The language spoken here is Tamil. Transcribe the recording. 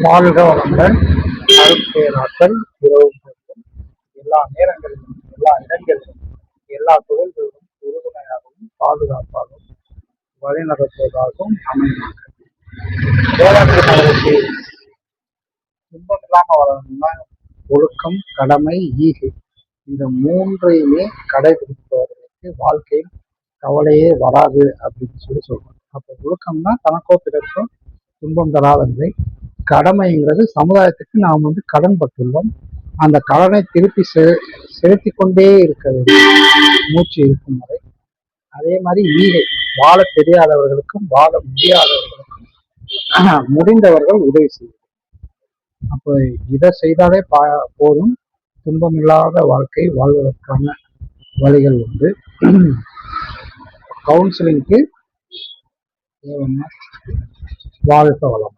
வாழ்க வளமுடன். அருட்பேராற்றல் இரவும் பகலும் எல்லா நேரங்களிலும் எல்லா இடங்களிலும் எல்லா தொழில்களிலும் உறுதுணையாகவும் பாதுகாப்பாகவும் வழிநடத்துவதாகவும் அமையும். வேளாண்மை நகரத்தை துன்பம் இல்லாம வளரணும்னா ஒழுக்கம், கடமை, ஈகை இந்த மூன்றையுமே கடைபிடிப்பவர்களுக்கு வாழ்க்கையில் கவலையே வராது அப்படின்னு சொல்றாங்க. அப்போ ஒழுக்கம்னா தனக்கோ பிறக்கோ துன்பம் தராத நிலை. கடமைங்கிறது சமுதாயத்துக்கு நாம் கடன் பட்டுள்ளோம். அந்த கடனை திருப்பி செலுத்தி கொண்டே இருக்க வேண்டும் மூச்சு இருக்கும் வரை. அதே மாதிரி ஈகை, வாழ தெரியாதவர்களுக்கும் வாழ முடியாதவர்களுக்கும் முடிந்தவர்கள் உதவி செய்யும். அப்போ இதை செய்தாலே போதும், துன்பமில்லாத வாழ்க்கை வாழ்வதற்கான வழிகள் உண்டு. கவுன்சிலிங்க்கு வாழ்க வளம்.